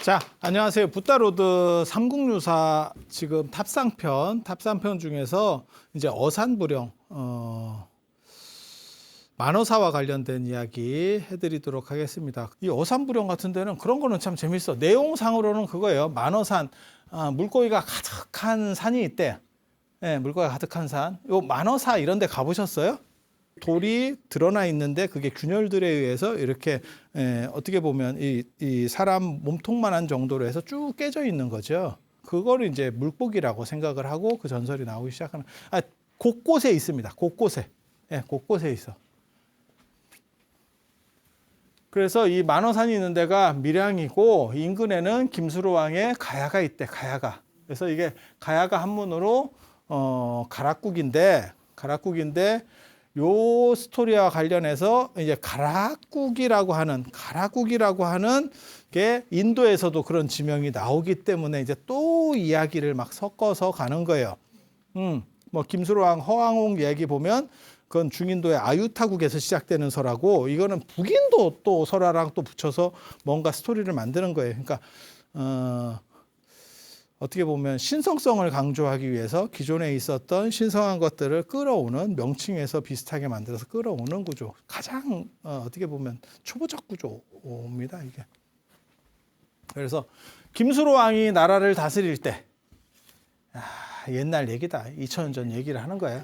자, 안녕하세요. 붓다로드 삼국유사 지금 탑상편 중에서 이제 어산부령, 만어사와 관련된 이야기 해드리도록 하겠습니다. 이 어산부령 같은 데는 그런 거는 참 재밌어. 내용상으로는 그거예요. 만어산, 물고기가 가득한 산이 있대. 네, 물고기가 가득한 산. 요 만어사 이런 데 가보셨어요? 돌이 드러나 있는데 그게 균열들에 의해서 이렇게 어떻게 보면 이 사람 몸통만한 정도로 해서 쭉 깨져 있는 거죠. 그거를 이제 물고기라고 생각을 하고 그 전설이 나오기 시작하는. 곳곳에 있습니다. 곳곳에. 예, 곳곳에 있어. 그래서 이 만어산이 있는 데가 밀양이고 인근에는 김수로 왕의 가야가 있대. 가야가. 그래서 이게 가야가 한문으로 가락국인데 요 스토리와 관련해서 이제 가락국이라고 하는 게 인도에서도 그런 지명이 나오기 때문에 이제 또 이야기를 막 섞어서 가는 거예요. 뭐 김수로왕 허왕홍 이야기 보면 그건 중인도의 아유타국에서 시작되는 설하고 이거는 북인도 또 설화랑 또 붙여서 뭔가 스토리를 만드는 거예요. 그러니까 어떻게 보면 신성성을 강조하기 위해서 기존에 있었던 신성한 것들을 끌어오는 명칭에서 비슷하게 만들어서 끌어오는 구조. 가장 어떻게 보면 초보적 구조입니다, 이게. 그래서 김수로 왕이 나라를 다스릴 때 옛날 얘기다. 2000년 전 얘기를 하는 거예요.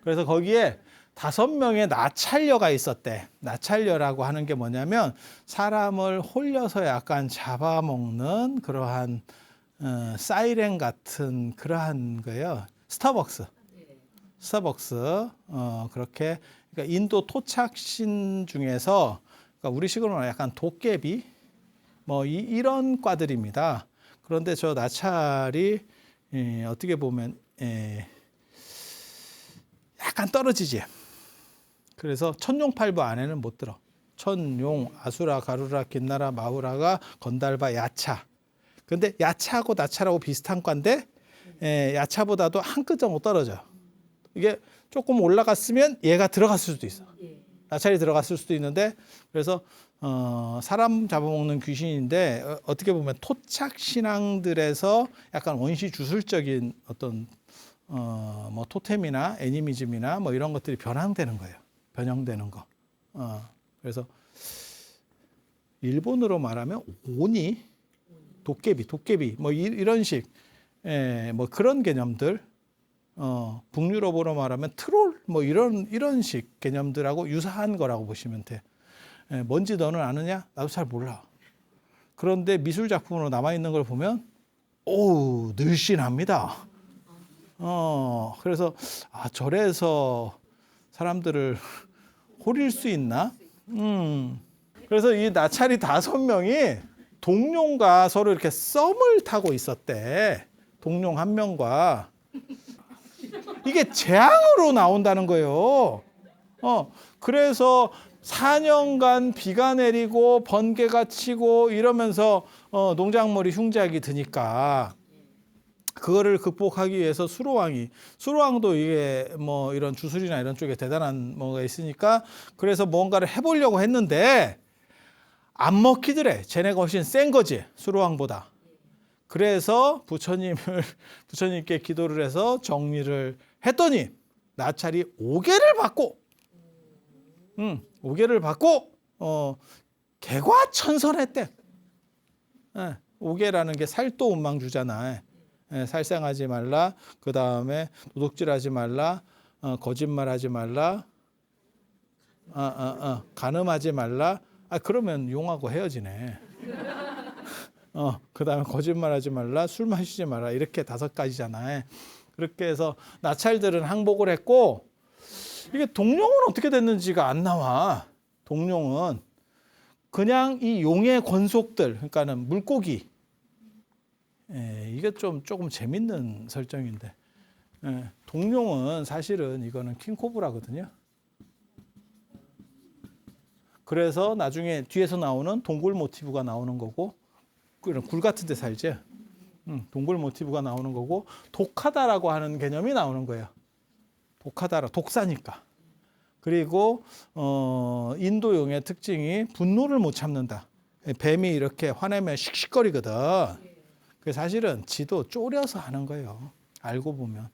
그래서 거기에 5명의 나찰녀가 있었대. 나찰녀라고 하는 게 뭐냐면 사람을 홀려서 약간 잡아먹는 그러한 사이렌 같은 그러한 거예요. 스타벅스. 그렇게 그러니까 인도 토착신 중에서 그러니까 우리식으로는 약간 도깨비 뭐 이런 과들입니다. 그런데 저 나찰이 어떻게 보면 약간 떨어지지. 그래서 천룡팔부 안에는 못 들어. 천용, 아수라, 가루라, 긴나라, 마우라가 건달바, 야차. 근데 야차하고 나차라고 비슷한 과인데 야차보다도 한 끗 정도 떨어져. 이게 조금 올라갔으면 얘가 들어갔을 수도 있어. 나찰이 들어갔을 수도 있는데 그래서 사람 잡아먹는 귀신인데 어떻게 보면 토착 신앙들에서 약간 원시 주술적인 어떤 뭐 토템이나 애니미즘이나 뭐 이런 것들이 변형되는 거예요. 변형되는 거. 그래서 일본어로 말하면 오니 도깨비 뭐 이런 식 뭐 그런 개념들 북유럽어로 말하면 트롤 뭐 이런 식 개념들하고 유사한 거라고 보시면 돼. 뭔지 너는 아느냐? 나도 잘 몰라. 그런데 미술 작품으로 남아 있는 걸 보면 오 늘씬합니다. 그래서 저래서 사람들을 호릴 수 있나? 그래서 이 나찰이 5명이 동룡과 서로 이렇게 썸을 타고 있었대. 동룡 한 명과. 이게 재앙으로 나온다는 거예요. 그래서 4년간 비가 내리고 번개가 치고 이러면서 농작물이 흉작이 드니까 그거를 극복하기 위해서 수로왕도 이게 뭐 이런 주술이나 이런 쪽에 대단한 뭐가 있으니까 그래서 뭔가를 해보려고 했는데 안 먹히더래. 쟤네가 훨씬 센 거지, 수로왕보다. 그래서 부처님께 기도를 해서 정리를 했더니 나찰이 5개를 받고 개과천선했대. 5개라는 게 살도운망주잖아. 살생하지 말라. 그 다음에 도둑질하지 말라. 거짓말하지 말라. 간음하지 말라. 그러면 용하고 헤어지네. 그 다음에 거짓말하지 말라. 술 마시지 말라. 이렇게 5가지잖아요. 그렇게 해서 나찰들은 항복을 했고 이게 동룡은 어떻게 됐는지가 안 나와. 동룡은 그냥 이 용의 권속들, 그러니까는 물고기. 이게 조금 재밌는 설정인데. 동룡은 사실은 이거는 킹코브라거든요. 그래서 나중에 뒤에서 나오는 동굴 모티브가 나오는 거고, 굴 같은 데 살지. 동굴 모티브가 나오는 거고, 독하다라고 하는 개념이 나오는 거예요. 독하다라, 독사니까. 그리고 인도용의 특징이 분노를 못 참는다. 뱀이 이렇게 화내면 씩씩거리거든. 그 사실은 지도 쪼려서 하는 거예요. 알고 보면.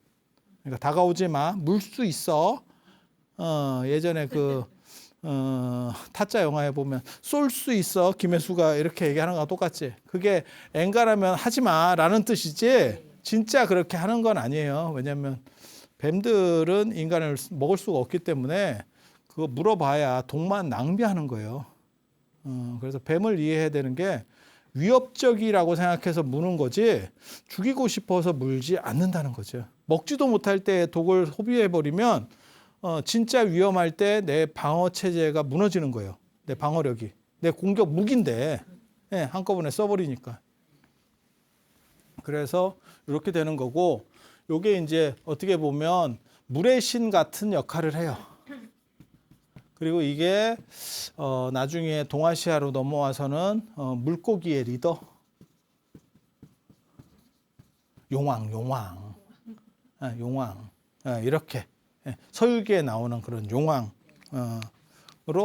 그러니까 다가오지 마. 물 수 있어. 예전에 타짜 영화에 보면 쏠 수 있어. 김혜수가 이렇게 얘기하는 거랑 똑같지. 그게 엔간하면 하지 마라는 뜻이지. 진짜 그렇게 하는 건 아니에요. 왜냐하면 뱀들은 인간을 먹을 수가 없기 때문에 그거 물어봐야 독만 낭비하는 거예요. 그래서 뱀을 이해해야 되는 게 위협적이라고 생각해서 무는 거지 죽이고 싶어서 물지 않는다는 거죠. 먹지도 못할 때 독을 소비해버리면 진짜 위험할 때 내 방어 체제가 무너지는 거예요. 내 방어력이. 내 공격 무기인데 한꺼번에 써버리니까. 그래서 이렇게 되는 거고 요게 이제 어떻게 보면 물의 신 같은 역할을 해요. 그리고 이게 나중에 동아시아로 넘어와서는 물고기의 리더 용왕 이렇게 서유기에 나오는 그런 용왕으로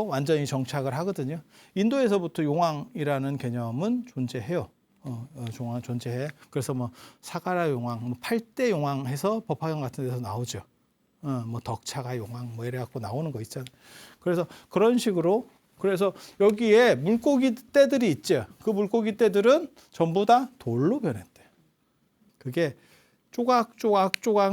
완전히 정착을 하거든요. 인도에서부터 용왕이라는 개념은 존재해요. 용왕 존재해. 그래서 뭐 사가라 용왕, 8대 용왕 해서 법화경 같은 데서 나오죠. 뭐 덕차가 용왕 뭐 이래 갖고 나오는 거 있잖아요. 그래서 그런 식으로 그래서 여기에 물고기 떼들이 있죠. 그 물고기 떼들은 전부 다 돌로 변했대. 그게 조각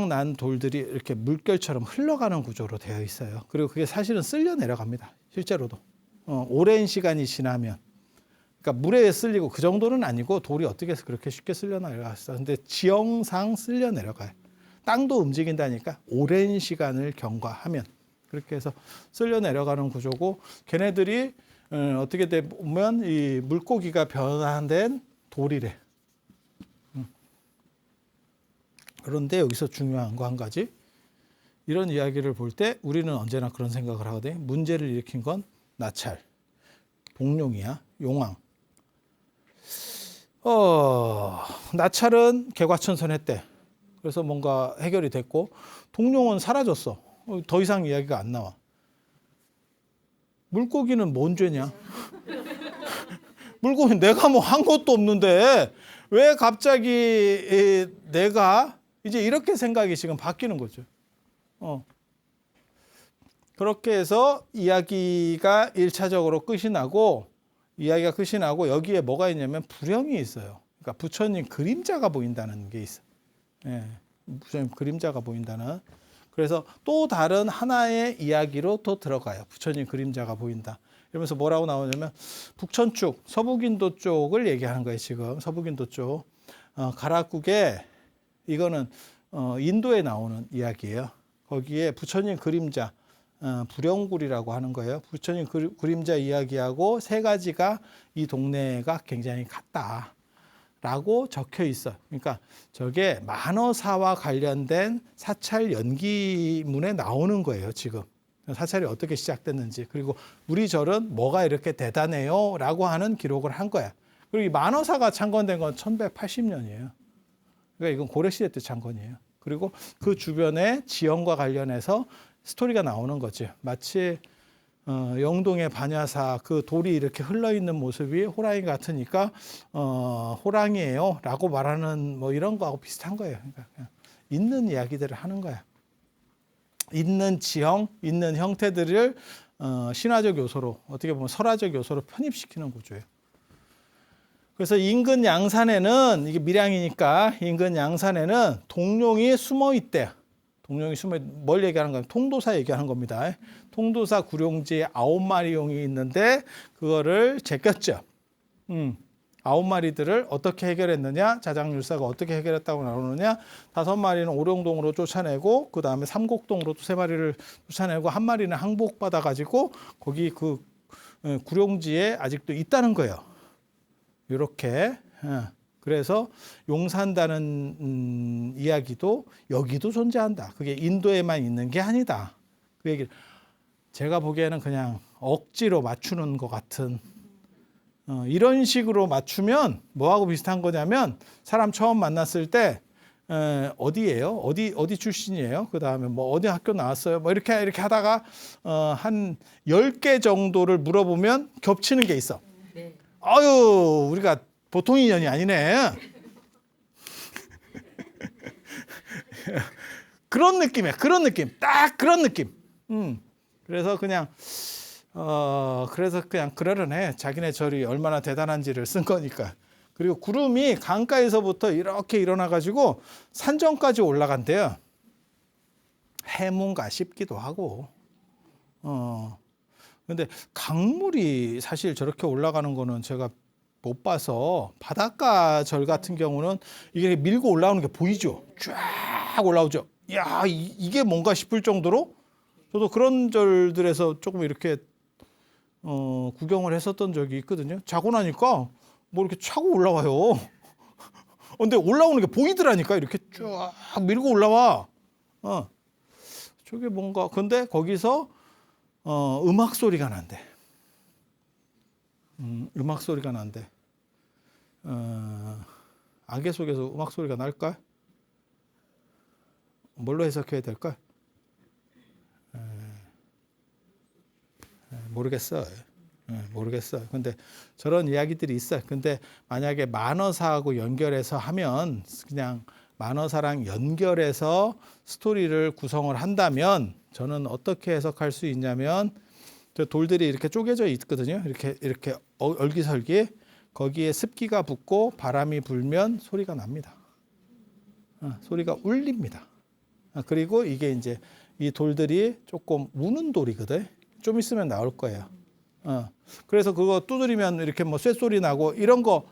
난 돌들이 이렇게 물결처럼 흘러가는 구조로 되어 있어요. 그리고 그게 사실은 쓸려 내려갑니다. 실제로도. 오랜 시간이 지나면. 그러니까 물에 쓸리고 그 정도는 아니고 돌이 어떻게 해서 그렇게 쉽게 쓸려 내려갔어. 근데 지형상 쓸려 내려가요. 땅도 움직인다니까 오랜 시간을 경과하면 그렇게 해서 쓸려 내려가는 구조고 걔네들이 어떻게 보면 이 물고기가 변화된 돌이래. 그런데 여기서 중요한 거 한 가지 이런 이야기를 볼 때 우리는 언제나 그런 생각을 하거든요. 문제를 일으킨 건 나찰, 복룡이야, 용왕. 나찰은 개과천선했대. 그래서 뭔가 해결이 됐고 동룡은 사라졌어. 더 이상 이야기가 안 나와. 물고기는 뭔 죄냐? 물고기 내가 뭐 한 것도 없는데 왜 갑자기 내가 이제 이렇게 생각이 지금 바뀌는 거죠. 그렇게 해서 이야기가 1차적으로 끝이 나고 여기에 뭐가 있냐면 불형이 있어요. 그러니까 부처님 그림자가 보인다는 게 있어요. 부처님 그림자가 보인다는. 그래서 또 다른 하나의 이야기로 또 들어가요. 부처님 그림자가 보인다. 이러면서 뭐라고 나오냐면 북천축, 서북인도 쪽을 얘기하는 거예요. 지금 서북인도 쪽. 가락국에 이거는 인도에 나오는 이야기예요. 거기에 부처님 그림자, 불영굴이라고 하는 거예요. 부처님 그림자 이야기하고 세 가지가 이 동네가 굉장히 같다라고 적혀 있어. 그러니까 저게 만어사와 관련된 사찰 연기문에 나오는 거예요. 지금 사찰이 어떻게 시작됐는지 그리고 우리 절은 뭐가 이렇게 대단해요라고 하는 기록을 한 거야. 그리고 이 만어사가 창건된 건 1180년이에요. 그러니까 이건 고려시대 때 창건이에요. 그리고 그 주변에 지형과 관련해서 스토리가 나오는 거죠. 마치 영동의 반야사 그 돌이 이렇게 흘러있는 모습이 호랑이 같으니까 호랑이에요 라고 말하는 뭐 이런 거하고 비슷한 거예요. 그러니까 그냥 있는 이야기들을 하는 거야. 있는 지형, 있는 형태들을 신화적 요소로 어떻게 보면 설화적 요소로 편입시키는 구조예요. 그래서 인근 양산에는 이게 밀양이니까 인근 양산에는 동룡이 숨어 있대. 동룡이 숨어 뭘 얘기하는 거야? 통도사 얘기하는 겁니다. 통도사 구룡지에 9마리 용이 있는데 그거를 제꼈죠. 9마리들을 어떻게 해결했느냐? 자장율사가 어떻게 해결했다고 나오느냐? 5마리는 오룡동으로 쫓아내고 그 다음에 삼곡동으로 또 3마리를 쫓아내고 한 마리는 항복받아 가지고 거기 그 구룡지에 아직도 있다는 거예요. 이렇게 그래서 용산다는 이야기도 여기도 존재한다. 그게 인도에만 있는 게 아니다. 그 얘기를 제가 보기에는 그냥 억지로 맞추는 것 같은 이런 식으로 맞추면 뭐하고 비슷한 거냐면 사람 처음 만났을 때 어디예요? 어디 출신이에요? 그 다음에 뭐 어디 학교 나왔어요? 뭐 이렇게 하다가 한 10개 정도를 물어보면 겹치는 게 있어. 아유, 우리가 보통 인연이 아니네. 그런 느낌이야. 그런 느낌. 딱 그런 느낌. 그래서 그냥 그러려네. 자기네 절이 얼마나 대단한지를 쓴 거니까. 그리고 구름이 강가에서부터 이렇게 일어나가지고 산정까지 올라간대요. 해문가 싶기도 하고. 근데 강물이 사실 저렇게 올라가는 거는 제가 못 봐서, 바닷가 절 같은 경우는 이게 밀고 올라오는 게 보이죠. 쫙 올라오죠. 야, 이게 뭔가 싶을 정도로 저도 그런 절들에서 조금 이렇게 구경을 했었던 적이 있거든요. 자고 나니까 뭐 이렇게 차고 올라와요. 근데 올라오는 게 보이더라니까. 이렇게 쫙 밀고 올라와. 저게 뭔가, 근데 거기서 음악 소리가 난대. 음악 소리가 난대. 안개 속에서 음악 소리가 날까? 뭘로 해석해야 될까? 모르겠어. 모르겠어. 근데 저런 이야기들이 있어요. 근데 만약에 만화사하고 연결해서 하면, 그냥 만화사랑 연결해서 스토리를 구성을 한다면, 저는 어떻게 해석할 수 있냐면, 저 돌들이 이렇게 쪼개져 있거든요. 이렇게 얼기설기. 거기에 습기가 붙고 바람이 불면 소리가 납니다. 소리가 울립니다. 그리고 이게 이제 이 돌들이 조금 우는 돌이거든. 좀 있으면 나올 거예요. 그래서 그거 두드리면 이렇게 뭐 쇳소리 나고 이런 거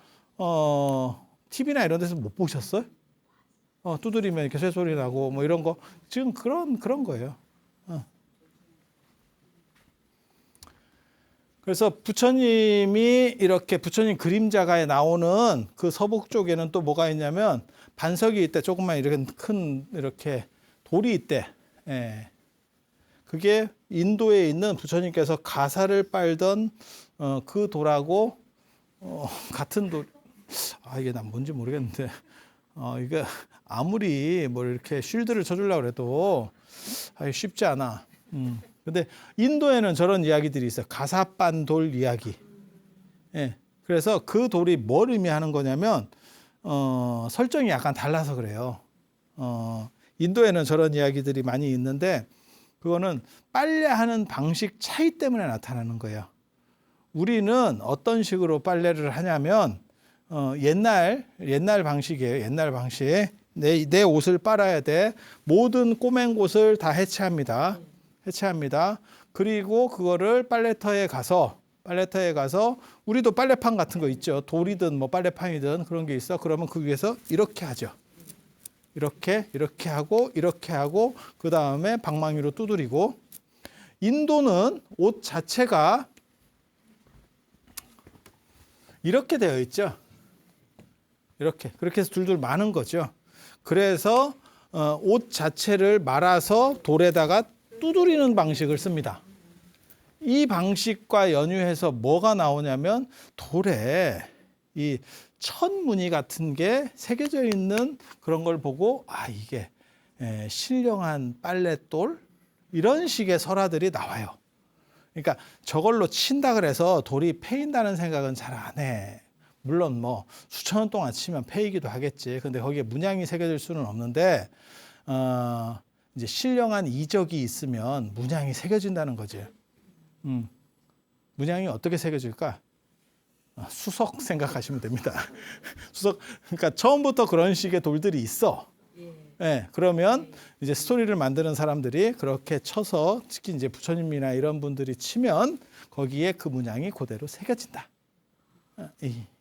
TV나 이런 데서 못 보셨어요? 두드리면 이렇게 쇳소리 나고 뭐 이런 거 지금 그런 거예요. 그래서 부처님이 이렇게 부처님 그림자가에 나오는 그 서북 쪽에는 또 뭐가 있냐면 반석이 있대. 조금만 이렇게 큰 이렇게 돌이 있대. 예. 그게 인도에 있는 부처님께서 가사를 빨던 그 돌하고 같은 돌. 이게 난 뭔지 모르겠는데 이게 아무리 뭐 이렇게 쉴드를 쳐주려고 해도 쉽지 않아. 근데 인도에는 저런 이야기들이 있어요. 가사빤 돌 이야기. 예. 그래서 그 돌이 뭘 의미하는 거냐면 설정이 약간 달라서 그래요. 인도에는 저런 이야기들이 많이 있는데 그거는 빨래하는 방식 차이 때문에 나타나는 거예요. 우리는 어떤 식으로 빨래를 하냐면 옛날 방식이에요. 옛날 방식. 내 옷을 빨아야 돼. 모든 꼬맨 곳을 다 해체합니다. 그리고 그거를 빨래터에 가서 우리도 빨래판 같은 거 있죠. 돌이든 뭐 빨래판이든 그런 게 있어. 그러면 그 위에서 이렇게 하죠. 이렇게 하고 그 다음에 방망이로 두드리고. 인도는 옷 자체가 이렇게 되어 있죠. 그렇게 해서 둘둘 마는 거죠. 그래서 옷 자체를 말아서 돌에다가 두드리는 방식을 씁니다. 이 방식과 연유해서 뭐가 나오냐면 돌에 이 천무늬 같은 게 새겨져 있는 그런 걸 보고 이게 신령한 빨랫돌 이런 식의 설화들이 나와요. 그러니까 저걸로 친다 그래서 돌이 패인다는 생각은 잘 안 해. 물론 뭐 수천 원 동안 치면 패이기도 하겠지. 근데 거기에 문양이 새겨질 수는 없는데 이제 신령한 이적이 있으면 문양이 새겨진다는 거지. 문양이 어떻게 새겨질까? 수석 생각하시면 됩니다. 수석. 그러니까 처음부터 그런 식의 돌들이 있어. 예, 그러면 이제 스토리를 만드는 사람들이 그렇게 쳐서 특히 이제 부처님이나 이런 분들이 치면 거기에 그 문양이 그대로 새겨진다.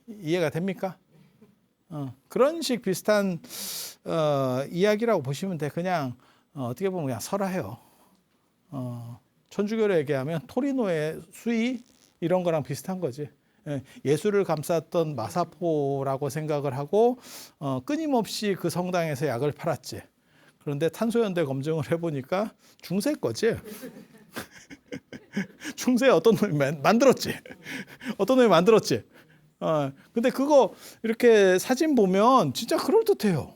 이해가 됩니까? 그런 식 비슷한 이야기라고 보시면 돼. 그냥 어떻게 보면 그냥 설화해요. 천주교로 얘기하면 토리노의 수위 이런 거랑 비슷한 거지. 예수를 감쌌던 마사포라고 생각을 하고 끊임없이 그 성당에서 약을 팔았지. 그런데 탄소연대 검증을 해보니까 중세 거지. 중세에 어떤 놈이 만들었지. 근데 그거 이렇게 사진 보면 진짜 그럴듯해요.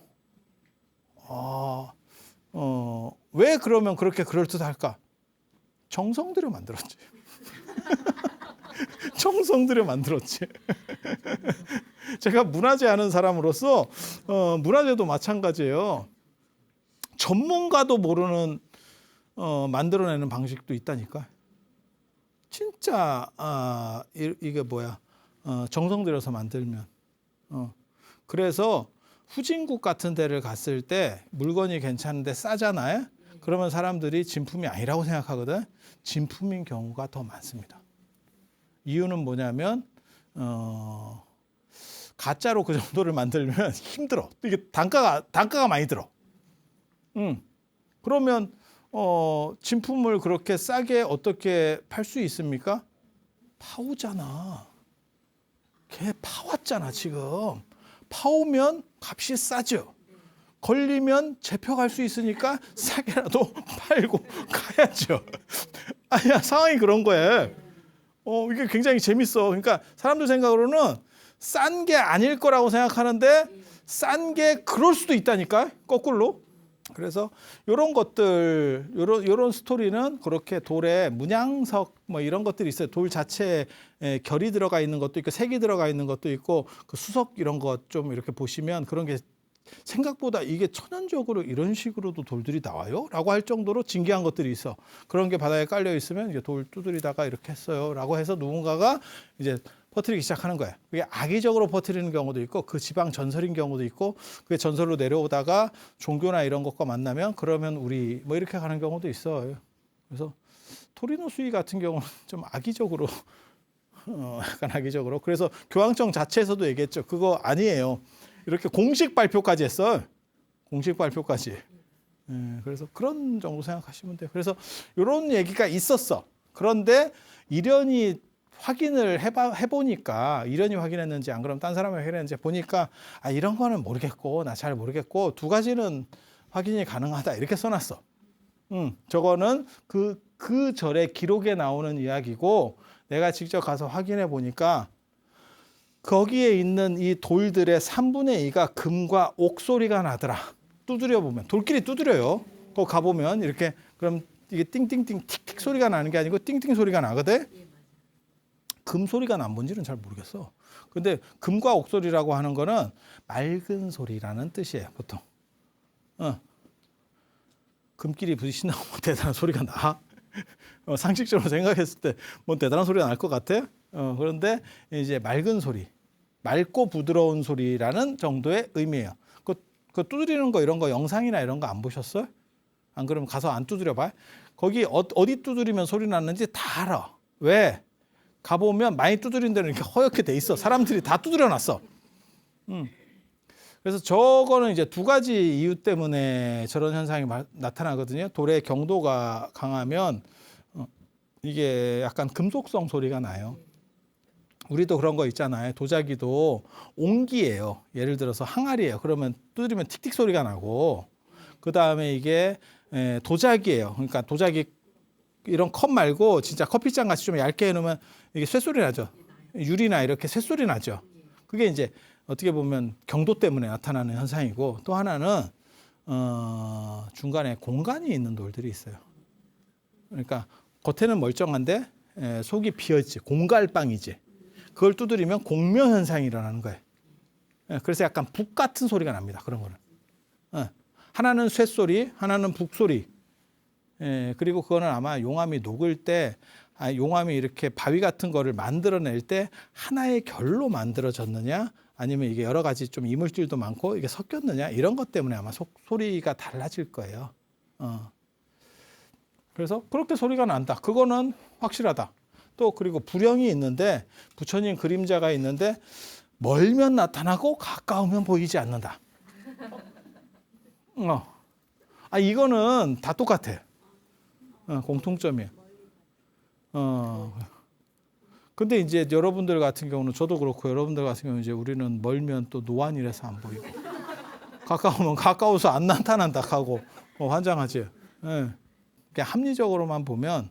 왜 그러면 그렇게 그럴듯할까? 정성 들여 만들었지. 청성들에 만들었지. 제가 문화재 하는 사람으로서 문화재도 마찬가지예요. 전문가도 모르는 만들어내는 방식도 있다니까. 진짜 이게 뭐야? 정성 들여서 만들면. 그래서 후진국 같은 데를 갔을 때 물건이 괜찮은데 싸잖아요. 그러면 사람들이 진품이 아니라고 생각하거든. 진품인 경우가 더 많습니다. 이유는 뭐냐면 가짜로 그 정도를 만들면 힘들어. 이게 단가가 많이 들어. 그러면 진품을 그렇게 싸게 어떻게 팔 수 있습니까? 파오잖아. 걔 파왔잖아 지금. 파오면 값이 싸죠. 걸리면 잡혀갈 수 있으니까 싸게라도 팔고 가야죠. 아니야, 상황이 그런 거예요. 이게 굉장히 재밌어. 그러니까 사람들 생각으로는 싼 게 아닐 거라고 생각하는데 싼 게 그럴 수도 있다니까, 거꾸로. 그래서 이런 것들, 이런 스토리는 그렇게 돌에 문양석 뭐 이런 것들이 있어요. 돌 자체에 결이 들어가 있는 것도 있고 색이 들어가 있는 것도 있고 그 수석 이런 것 좀 이렇게 보시면 그런 게 생각보다 이게 천연적으로 이런 식으로도 돌들이 나와요? 라고 할 정도로 진귀한 것들이 있어. 그런 게 바닥에 깔려 있으면 이제 돌 두드리다가 이렇게 했어요. 라고 해서 누군가가 이제 퍼뜨리기 시작하는 거예요. 그게 악의적으로 퍼뜨리는 경우도 있고 그 지방 전설인 경우도 있고 그게 전설로 내려오다가 종교나 이런 것과 만나면 그러면 우리 뭐 이렇게 가는 경우도 있어요. 그래서 토리노 수이 같은 경우는 좀 악의적으로 약간 악의적으로. 그래서 교황청 자체에서도 얘기했죠. 그거 아니에요. 이렇게 공식 발표까지 했어요. 공식 발표까지. 그래서 그런 정도 생각하시면 돼요. 그래서 이런 얘기가 있었어. 그런데 이련이 확인을 해보니까 이련이 확인했는지 안 그러면 딴 사람이 확인했는지 보니까 이런 거는 모르겠고 나 잘 모르겠고 두 가지는 확인이 가능하다 이렇게 써놨어. 저거는 그 절의 기록에 나오는 이야기고 내가 직접 가서 확인해 보니까 거기에 있는 이 돌들의 3분의 2가 금과 옥소리가 나더라. 두드려 보면 돌끼리 두드려요. 거기 가보면 이렇게 그럼 이게 띵띵띵 틱틱 소리가 나는 게 아니고 띵띵 소리가 나거든. 금 소리가 난 뭔지는 잘 모르겠어. 근데 금과 옥소리라고 하는 거는 맑은 소리라는 뜻이에요, 보통. 금끼리 부딪힌다고 뭐 대단한 소리가 나? 상식적으로 생각했을 때 뭐 대단한 소리가 날 것 같아? 그런데 이제 맑은 소리, 맑고 부드러운 소리라는 정도의 의미예요. 그 두드리는 거 이런 거 영상이나 이런 거 안 보셨어요? 안 그러면 가서 안 두드려 봐. 거기 어디 두드리면 소리 나는지 다 알아. 왜? 가보면 많이 두드린 데는 이렇게 허옇게 돼 있어. 사람들이 다 두드려 놨어. 그래서 저거는 이제 두 가지 이유 때문에 저런 현상이 나타나거든요. 돌의 경도가 강하면 이게 약간 금속성 소리가 나요. 우리도 그런 거 있잖아요. 도자기도 옹기예요. 예를 들어서 항아리예요. 그러면 두드리면 틱틱 소리가 나고 그 다음에 이게 도자기예요. 그러니까 도자기 이런 컵 말고 진짜 커피잔 같이 좀 얇게 해놓으면 이게 쇳소리 나죠. 유리나 이렇게 쇳소리 나죠. 그게 이제 어떻게 보면 경도 때문에 나타나는 현상이고 또 하나는 중간에 공간이 있는 돌들이 있어요. 그러니까 겉에는 멀쩡한데 속이 비어있지. 공갈빵이지. 그걸 두드리면 공명 현상이 일어나는 거예요. 그래서 약간 북 같은 소리가 납니다. 그런 거는. 하나는 쇳소리, 하나는 북소리. 그리고 그거는 아마 용암이 녹을 때 용암이 이렇게 바위 같은 거를 만들어낼 때 하나의 결로 만들어졌느냐 아니면 이게 여러 가지 좀 이물질도 많고 이게 섞였느냐 이런 것 때문에 아마 소리가 달라질 거예요. 그래서 그렇게 소리가 난다. 그거는 확실하다. 또 그리고 불형이 있는데 부처님 그림자가 있는데 멀면 나타나고 가까우면 보이지 않는다. 이거는 다 똑같아. 공통점이에요. 근데 이제 여러분들 같은 경우는 저도 그렇고 여러분들 같은 경우는 이제 우리는 멀면 또 노안이라서 안 보이고 가까우면 가까워서 안 나타난다 하고 환장하지. 합리적으로만 보면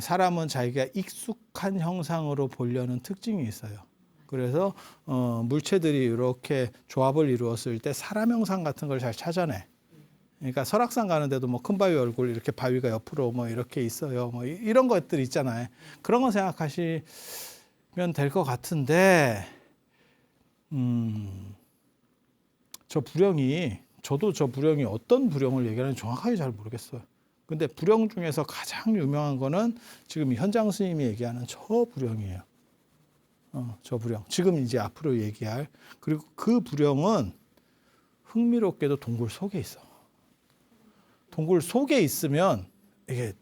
사람은 자기가 익숙한 형상으로 보려는 특징이 있어요. 그래서 물체들이 이렇게 조합을 이루었을 때 사람 형상 같은 걸 잘 찾아내. 그러니까 설악산 가는데도 뭐 큰 바위 얼굴 이렇게 바위가 옆으로 뭐 이렇게 있어요. 뭐 이런 것들 있잖아요. 그런 거 생각하시면 될 것 같은데, 저도 저 부령이 어떤 부령을 얘기하는지 정확하게 잘 모르겠어요. 근데 부령 중에서 가장 유명한 거는 지금 현장 스님이 얘기하는 저 부령이에요. 저 부령. 지금 이제 앞으로 얘기할. 그리고 그 부령은 흥미롭게도 동굴 속에 있어. 동굴 속에 있으면 이게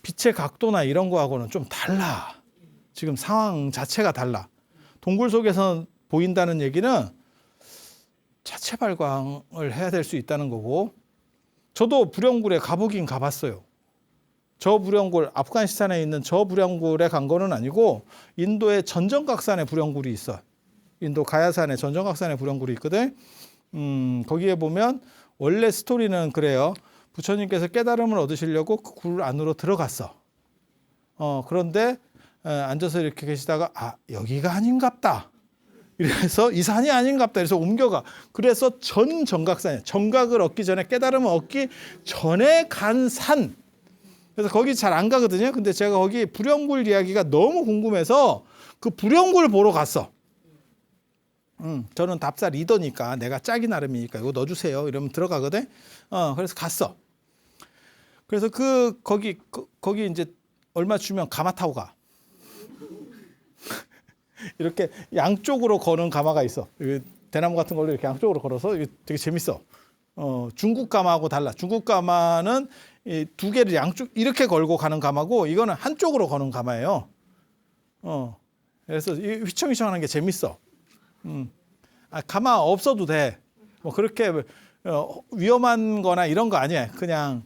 빛의 각도나 이런 거하고는 좀 달라. 지금 상황 자체가 달라. 동굴 속에서 보인다는 얘기는 자체 발광을 해야 될 수 있다는 거고, 저도 부령굴에 가보긴 가봤어요. 저 부령굴, 아프가니스탄에 있는 저 부령굴에 간 거는 아니고 인도의 전정각산에 부령굴이 있어. 인도 가야산에 전정각산에 부령굴이 있거든. 거기에 보면 원래 스토리는 그래요. 부처님께서 깨달음을 얻으시려고 그 굴 안으로 들어갔어. 그런데 앉아서 이렇게 계시다가 여기가 아닌갑다. 이래서 이 산이 아닌갑다. 그래서 옮겨가. 그래서 전정각산에, 정각을 얻기 전에, 깨달음을 얻기 전에 간 산. 그래서 거기 잘 안 가거든요. 근데 제가 거기 부령굴 이야기가 너무 궁금해서 그 부령굴 보러 갔어. 저는 답사 리더니까 내가 짜기 나름이니까 이거 넣어주세요. 이러면 들어가거든. 그래서 갔어. 그래서 거기 이제 얼마 주면 가마 타고 가. 이렇게 양쪽으로 거는 가마가 있어. 대나무 같은 걸로 이렇게 양쪽으로 걸어서 이게 되게 재밌어. 중국 가마하고 달라. 중국 가마는 이 두 개를 양쪽 이렇게 걸고 가는 가마고 이거는 한쪽으로 거는 가마예요. 그래서 휘청휘청하는 게 재밌어. 가마 없어도 돼. 뭐 그렇게 위험한 거나 이런 거 아니야. 그냥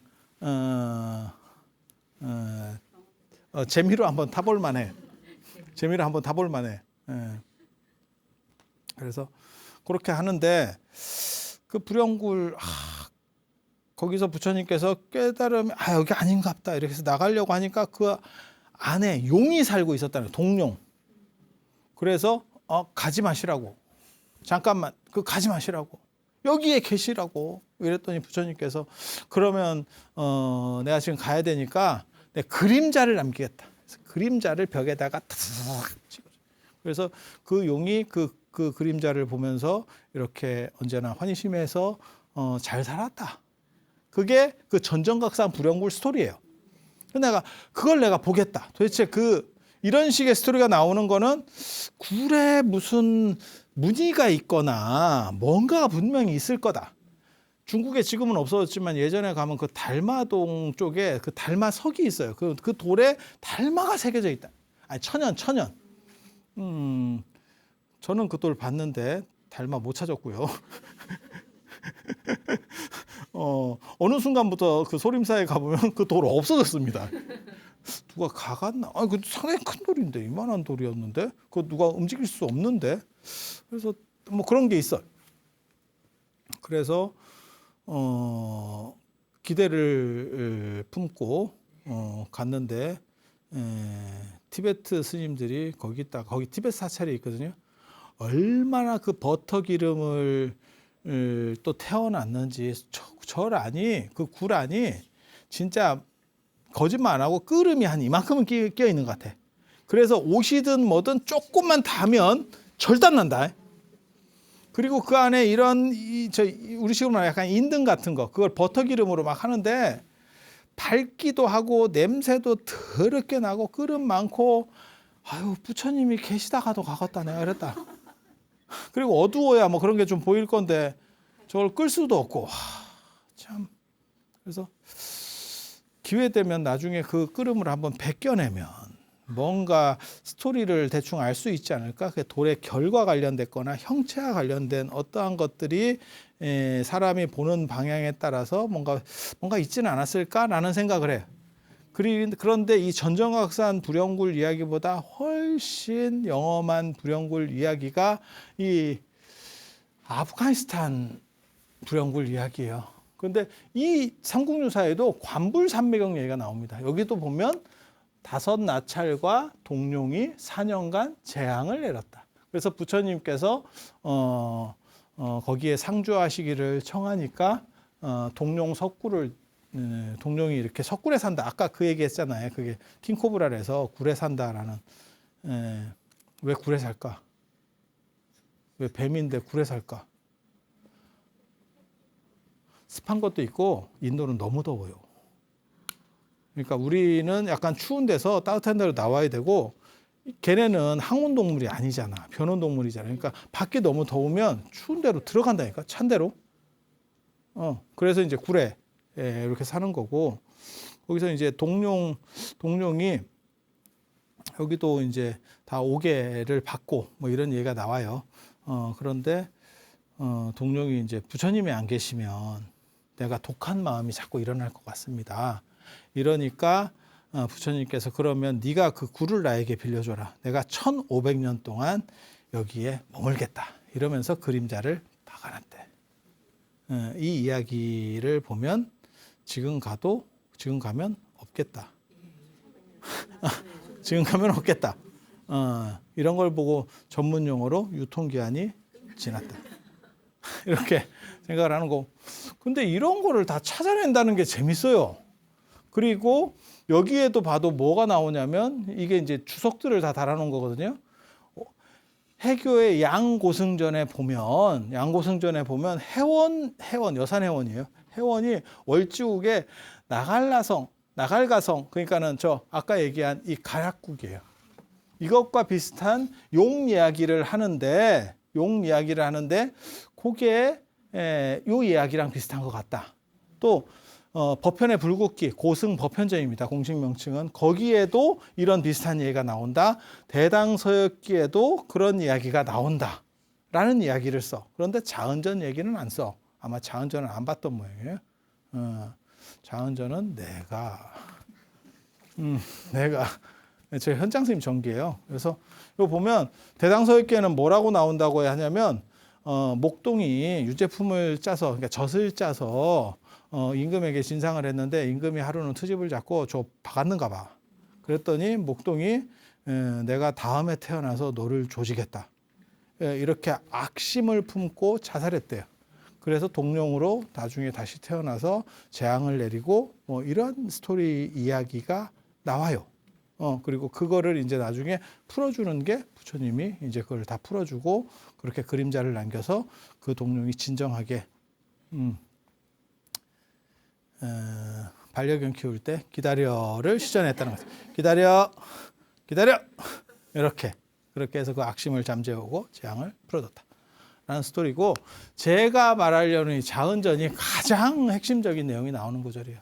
재미로 한번 타볼 만해. 재미로 한번 타볼 만해. 그래서 그렇게 하는데 그 부령굴 거기서 부처님께서 깨달으면 여기 아닌갑다 이렇게 해서 나가려고 하니까 그 안에 용이 살고 있었다는 거예요. 동룡. 그래서 가지 마시라고. 잠깐만 가지 마시라고. 여기에 계시라고. 이랬더니 부처님께서 그러면 내가 지금 가야 되니까 내 그림자를 남기겠다. 그래서 그림자를 벽에다가 탁 찍어줘. 그래서 그 용이 그 그림자를 보면서 이렇게 언제나 환희심에서 잘 살았다. 그게 그 전정각산 부령굴 스토리예요. 그걸 내가 보겠다. 도대체 이런 식의 스토리가 나오는 거는 굴에 무슨 무늬가 있거나 뭔가 분명히 있을 거다. 중국에 지금은 없어졌지만 예전에 가면 그 달마동 쪽에 그 달마석이 있어요. 그 돌에 달마가 새겨져 있다. 천연. 저는 그 돌 봤는데 달마 못 찾았고요. 어느 순간부터 그 소림사에 가보면 그 돌 없어졌습니다. 누가 가갔나? 그 상당히 큰 돌인데 이만한 돌이었는데 그거 누가 움직일 수 없는데. 그래서 뭐 그런 게 있어. 그래서 기대를 품고 갔는데 티베트 스님들이 거기 티베트 사찰이 있거든요. 얼마나 그 버터 기름을 또 태워놨는지 그 굴 안이 진짜 거짓말 안 하고 끓음이 한 이만큼은 끼어 있는 것 같아. 그래서 옷이든 뭐든 조금만 닿으면 절단 난다. 그리고 그 안에 이런 우리 식으로 말하면 약간 인등 같은 거 그걸 버터 기름으로 막 하는데 밝기도 하고 냄새도 더럽게 나고 끓음 많고 부처님이 계시다가도 가겠다 내가 이랬다. 그리고 어두워야 뭐 그런 게 좀 보일 건데 저걸 끌 수도 없고 참. 그래서 기회 되면 나중에 그 끓음을 한번 벗겨내면 뭔가 스토리를 대충 알 수 있지 않을까? 그 돌의 결과 관련됐거나 형체와 관련된 어떠한 것들이 사람이 보는 방향에 따라서 뭔가 있지는 않았을까라는 생각을 해요. 그런데 이 전정각산 부령굴 이야기보다 훨씬 영험한 부령굴 이야기가 이 아프가니스탄 부령굴 이야기예요. 그런데 이 삼국유사에도 관불산매경 얘기가 나옵니다. 여기도 보면 5 나찰과 동룡이 4년간 재앙을 내렸다. 그래서 부처님께서 거기에 상주하시기를 청하니까 동룡 석굴을 동룡이 이렇게 석굴에 산다. 아까 그 얘기했잖아요. 그게 킹코브라에서 굴에 산다라는. 왜 굴에 살까? 왜 뱀인데 굴에 살까? 습한 것도 있고 인도는 너무 더워요. 그러니까 우리는 약간 추운 데서 따뜻한 데로 나와야 되고 걔네는 항온 동물이 아니잖아. 변온 동물이잖아. 그러니까 밖에 너무 더우면 추운 데로 들어간다니까. 찬 데로. 그래서 이제 굴에 이렇게 사는 거고 거기서 이제 동룡이 여기도 이제 다 오개를 받고 뭐 이런 얘기가 나와요. 그런데 동룡이 이제 부처님이 안 계시면 내가 독한 마음이 자꾸 일어날 것 같습니다. 이러니까 부처님께서 그러면 네가 그 굴을 나에게 빌려줘라. 내가 1500년 동안 여기에 머물겠다. 이러면서 그림자를 박아놨대. 이 이야기를 보면 지금 가면 없겠다. 지금 가면 없겠다. 이런 걸 보고 전문 용어로 유통기한이 지났다. 이렇게 생각을 하는 거. 근데 이런 거를 다 찾아낸다는 게 재밌어요. 그리고 여기에도 봐도 뭐가 나오냐면 이게 이제 주석들을 다 달아놓은 거거든요. 해교의 양고승전에 보면 해원 여산해원이에요. 해원이 월지국의 나갈가성 그러니까는 저 아까 얘기한 이 가락국이에요. 이것과 비슷한 용 이야기를 하는데 그게 요 이야기랑 비슷한 것 같다. 또 법현의 불국기 고승 법현전입니다. 공식 명칭은. 거기에도 이런 비슷한 얘기가 나온다. 대당서역기에도 그런 이야기가 나온다. 라는 이야기를 써. 그런데 자은전 얘기는 안 써. 아마 자은전은 안 봤던 모양이에요. 자은전은 내가 제 현장 선생님 전기예요. 그래서 이거 보면 대당서역기에는 뭐라고 나온다고 하냐면 목동이 유제품을 짜서 그러니까 젖을 짜서 임금에게 진상을 했는데 임금이 하루는 트집을 잡고 저 박았는가 봐. 그랬더니 목동이 내가 다음에 태어나서 너를 조지겠다. 이렇게 악심을 품고 자살했대요. 그래서 동룡으로 나중에 다시 태어나서 재앙을 내리고 뭐 이런 스토리 이야기가 나와요. 그리고 그거를 이제 나중에 풀어주는 게 부처님이 이제 그걸 다 풀어주고 그렇게 그림자를 남겨서 그 동룡이 진정하게 반려견 키울 때 기다려를 시전했다는 거죠. 기다려 이렇게 그렇게 해서 그 악심을 잠재우고 재앙을 풀어줬다. 라는 스토리고 제가 말하려는 이 자은전이 가장 핵심적인 내용이 나오는 구절이에요.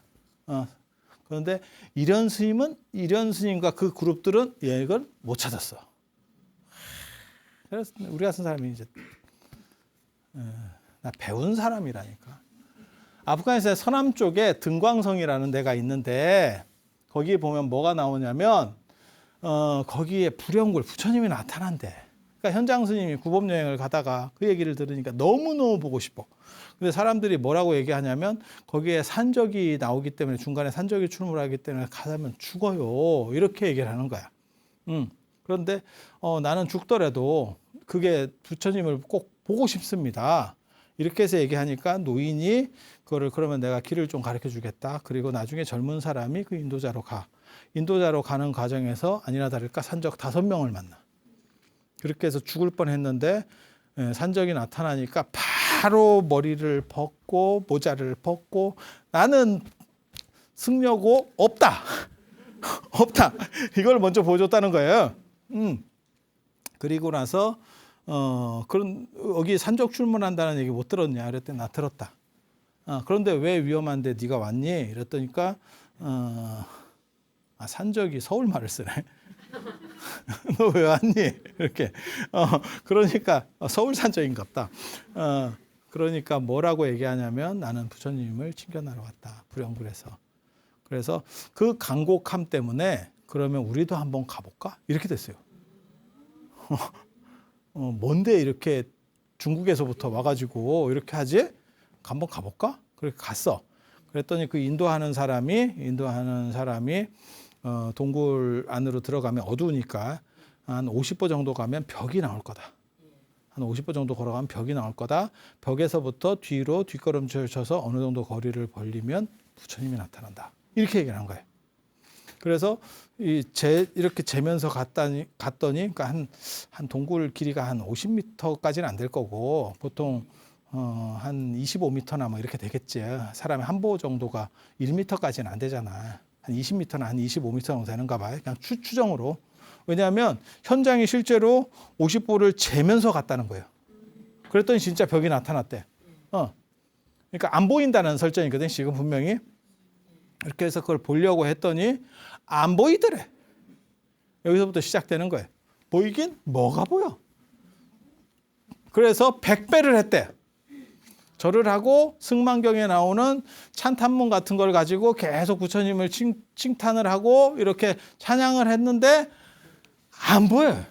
그런데 이련 스님과 그 그룹들은 이걸 못 찾았어. 그래서 우리 같은 사람이 이제 나 배운 사람이라니까. 아프가니스탄 서남 쪽에 등광성이라는 데가 있는데 거기에 보면 뭐가 나오냐면 거기에 불영굴 부처님이 나타난대. 그러니까 현장 스님이 구법 여행을 가다가 그 얘기를 들으니까 너무너무 보고 싶어. 근데 사람들이 뭐라고 얘기하냐면 거기에 산적이 나오기 때문에 중간에 산적이 출몰하기 때문에 가면 죽어요. 이렇게 얘기를 하는 거야. 그런데 나는 죽더라도 그게 부처님을 꼭 보고 싶습니다. 이렇게 해서 얘기하니까 노인이 그거를 그러면 내가 길을 좀 가르쳐 주겠다. 그리고 나중에 젊은 사람이 그 인도자로 가. 인도자로 가는 과정에서 아니나 다를까 산적 5명을 만나. 그렇게 해서 죽을 뻔했는데 산적이 나타나니까 바로 머리를 벗고 모자를 벗고 나는 승려고 없다. 없다. 이걸 먼저 보여줬다는 거예요. 그리고 나서 그런 여기 산적 출몰한다는 얘기 못 들었냐? 그랬더니 나 들었다. 그런데 왜 위험한데 네가 왔니? 이랬더니까 산적이 서울 말을 쓰네. 너 왜 왔니? 이렇게. 그러니까 서울 산적인갑다. 그러니까 뭐라고 얘기하냐면 나는 부처님을 친견하러 왔다. 불영굴에서. 그래서 그 간곡함 때문에 그러면 우리도 한번 가볼까? 이렇게 됐어요. 뭔데 이렇게 중국에서부터 와가지고 이렇게 하지? 한번 가볼까? 그렇게 갔어. 그랬더니 그 인도하는 사람이 동굴 안으로 들어가면 어두우니까 한 50보 정도 가면 벽이 나올 거다. 한 50보 정도 걸어가면 벽이 나올 거다. 벽에서부터 뒤로 뒷걸음질 쳐서 어느 정도 거리를 벌리면 부처님이 나타난다. 이렇게 얘기를 한 거예요. 그래서 이렇게 재면서 갔더니 그러니까 한 동굴 길이가 한 50m까지는 안 될 거고 보통 한 25m나 뭐 이렇게 되겠지. 사람이 한 보 정도가 1m까지는 안 되잖아. 한 20m나 한 25m 정도 되는가 봐요. 그냥 추정으로. 왜냐하면 현장이 실제로 50보를 재면서 갔다는 거예요. 그랬더니 진짜 벽이 나타났대. 그러니까 안 보인다는 설정이거든. 지금 분명히. 이렇게 해서 그걸 보려고 했더니 안 보이더래. 여기서부터 시작되는 거예요. 보이긴 뭐가 보여. 그래서 100배를 했대. 절을 하고 승만경에 나오는 찬탄문 같은 걸 가지고 계속 부처님을 칭탄을 하고 이렇게 찬양을 했는데 안 보여요.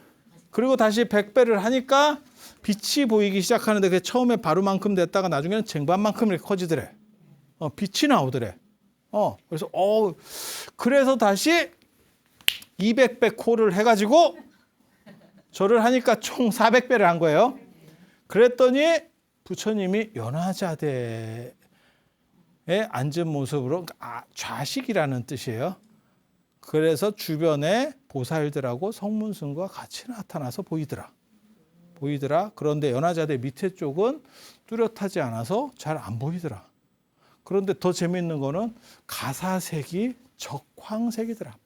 그리고 다시 100배를 하니까 빛이 보이기 시작하는데 그게 처음에 바로만큼 됐다가 나중에는 쟁반만큼 이렇게 커지더래. 빛이 나오더래. 그래서 다시 200배 코를 해가지고 절을 하니까 총 400배를 한 거예요. 그랬더니 부처님이 연화자대에 앉은 모습으로 좌식이라는 뜻이에요. 그래서 주변에 보살들하고 성문승과 같이 나타나서 보이더라. 그런데 연화자대 밑에 쪽은 뚜렷하지 않아서 잘 안 보이더라. 그런데 더 재미있는 거는 가사색이 적황색이더라.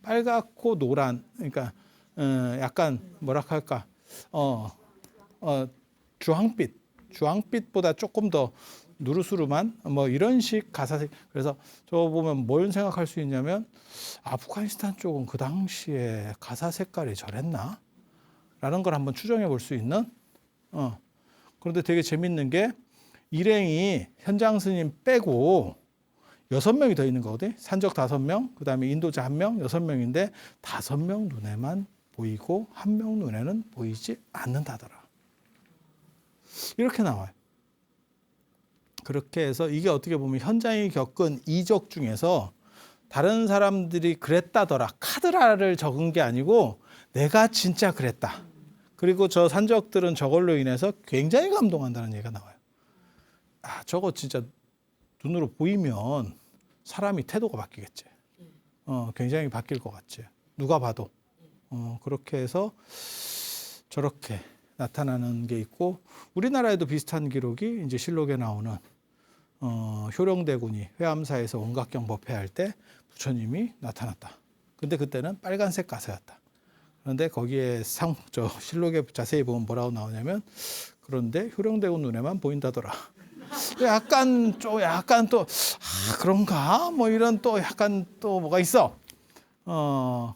빨갛고 노란. 그러니까 약간 뭐라 할까? 주황빛보다 조금 더 누르스름한 뭐 이런 식 가사색. 그래서 저 보면 뭘 생각할 수 있냐면 아프가니스탄 쪽은 그 당시에 가사 색깔이 저랬나? 라는 걸 한번 추정해 볼 수 있는. 그런데 되게 재밌는 게 일행이 현장 스님 빼고 6명이 더 있는 거거든. 산적 5명, 그 다음에 인도자 1명, 6명인데 5명 눈에만 보이고 1명 눈에는 보이지 않는다더라. 이렇게 나와요. 그렇게 해서 이게 어떻게 보면 현장이 겪은 이적 중에서 다른 사람들이 그랬다더라. 카드라를 적은 게 아니고 내가 진짜 그랬다. 그리고 저 산적들은 저걸로 인해서 굉장히 감동한다는 얘기가 나와요. 저거 진짜 눈으로 보이면 사람이 태도가 바뀌겠지. 굉장히 바뀔 것 같지. 누가 봐도. 그렇게 해서 저렇게 나타나는 게 있고 우리나라에도 비슷한 기록이 이제 실록에 나오는 효령대군이 회암사에서 원각경 법회할 때 부처님이 나타났다. 근데 그때는 빨간색 가사였다. 그런데 거기에 실록에 자세히 보면 뭐라고 나오냐면 그런데 효령대군 눈에만 보인다더라. 약간 또 그런가 뭐 이런 또 약간 또 뭐가 있어.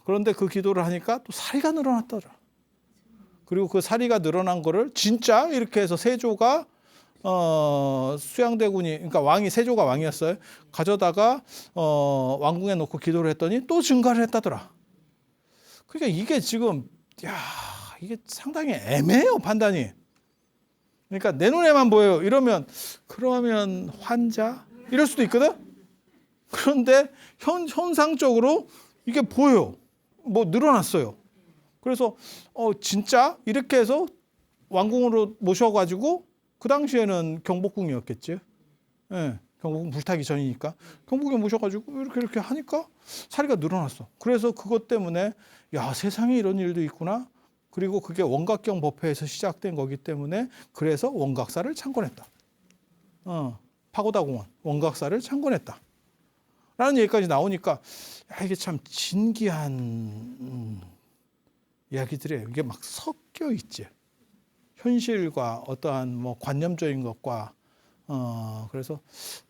그런데 그 기도를 하니까 또 사리가 늘어났더라. 그리고 그 사리가 늘어난 거를 진짜 이렇게 해서 세조가 수양대군이 그러니까 세조가 왕이었어요. 가져다가 왕궁에 놓고 기도를 했더니 또 증가를 했다더라. 그러니까 이게 지금 이게 상당히 애매해요, 판단이. 그러니까 내 눈에만 보여요. 그러면 환자 이럴 수도 있거든. 그런데 현상적으로 이게 보여요. 뭐 늘어났어요. 그래서 진짜 이렇게 해서 왕궁으로 모셔가지고 그 당시에는 경복궁이었겠지. 예, 경복궁 불타기 전이니까 경복궁에 모셔가지고 이렇게 하니까 사리가 늘어났어. 그래서 그것 때문에 세상에 이런 일도 있구나. 그리고 그게 원각경 법회에서 시작된 거기 때문에 그래서 원각사를 창건했다. 파고다공원 원각사를 창건했다. 라는 얘기까지 나오니까 이게 참 진기한 이야기들이에요. 이게 막 섞여 있지. 현실과 어떠한 뭐 관념적인 것과 그래서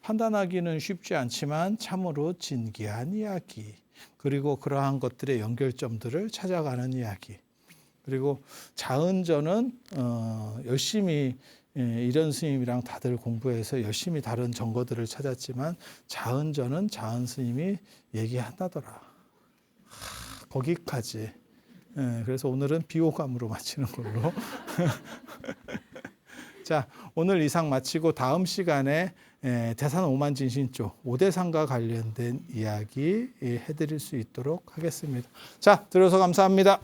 판단하기는 쉽지 않지만 참으로 진기한 이야기. 그리고 그러한 것들의 연결점들을 찾아가는 이야기. 그리고 자은전은 열심히 이런 스님이랑 다들 공부해서 열심히 다른 정거들을 찾았지만 자은전은 자은 스님이 얘기한다더라. 거기까지. 그래서 오늘은 비호감으로 마치는 걸로. 자, 오늘 이상 마치고 다음 시간에 대산 오만진신조 5대산과 관련된 이야기 해드릴 수 있도록 하겠습니다. 자, 들어서 감사합니다.